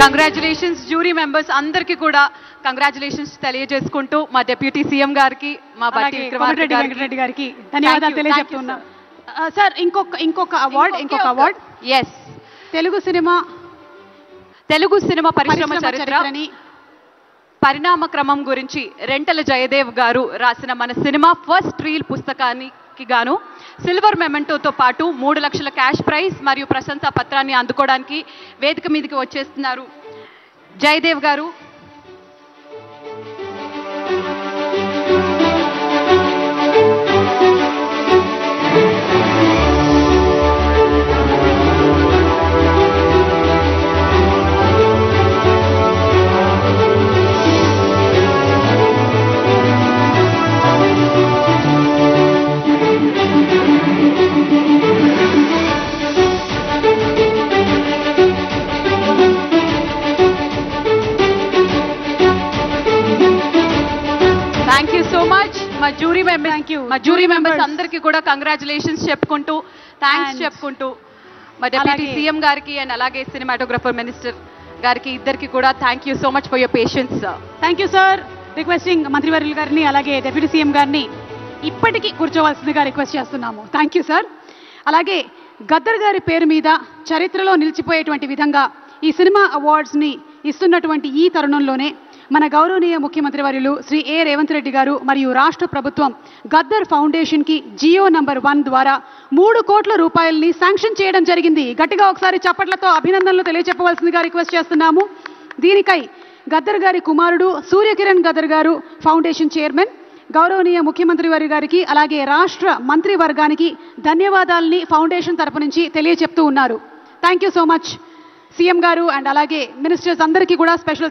Congratulations jury members అందరికీ కూడా congratulations తెలియజేసుకుంటూ మా డిప్యూటీ సీఎం గారికి మా బట్టి వెంకటరెడ్డి గారికి ధన్యవాదాలు తెలియజేస్తున్నాం. సార్ ఇంకొక అవార్డ్ ఎస్ తెలుగు సినిమా పరిశ్రమ చరిత్రని పరిణామ క్రమం గురించి రెంటల జయదేవ్ గారు రాసిన మన సినిమా ఫస్ట్ రీల్ పుస్తకానికి గాను సిల్వర్ మెమెంటోతో పాటు 3 లక్షల క్యాష్ ప్రైజ్ మరియు ప్రశంసా పత్రాన్ని అందుకోవడానికి వేదిక మీదకి వచ్చేస్తున్నారు జయదేవ్ గారు. Thank you so much. మా జ్యూరీ మెంబర్స్ అందరికీ కూడా కంగ్రాచులేషన్స్ చెప్పుకుంటూ థ్యాంక్స్ చెప్పుకుంటూ మా డిప్యూటీ సీఎం గారికి అండ్ అలాగే సినిమాటోగ్రఫర్ మినిస్టర్ గారికి ఇద్దరికి కూడా thank you so much for your patience. Thank you sir. Requesting మంత్రివర్యులు గారిని అలాగే డిప్యూటీ సీఎం గారిని ఇప్పటికీ కూర్చోవలసిందిగా రిక్వెస్ట్ చేస్తున్నాము. Thank you sir. అలాగే గద్దర్ గారి పేరు మీద చరిత్రలో నిలిచిపోయేటువంటి విధంగా ఈ సినిమా అవార్డ్స్ని ఇస్తున్నటువంటి ఈ తరుణంలోనే మన గౌరవనీయ ముఖ్యమంత్రి వర్యులు శ్రీ ఏ రేవంత్ రెడ్డి గారు మరియు రాష్ట్ర ప్రభుత్వం గద్దర్ ఫౌండేషన్కి జియో నంబర్ 1 ద్వారా 3 కోట్ల రూపాయలని శాంక్షన్ చేయడం జరిగింది. గట్టిగా ఒకసారి చప్పట్లతో అభినందనలు తెలియజెప్పవలసిందిగా రిక్వెస్ట్ చేస్తున్నాము. దీనికై గద్దర్ గారి కుమారుడు సూర్యకిరణ్ గద్దర్ గారు ఫౌండేషన్ చైర్మన్ గౌరవనీయ ముఖ్యమంత్రి వారి గారికి అలాగే రాష్ట్ర మంత్రివర్గానికి ధన్యవాదాలని ఫౌండేషన్ తరపు నుంచి తెలియజెప్తూ ఉన్నారు. Thank you so much CM గారు అండ్ అలాగే మినిస్టర్స్ అందరికీ కూడా స్పెషల్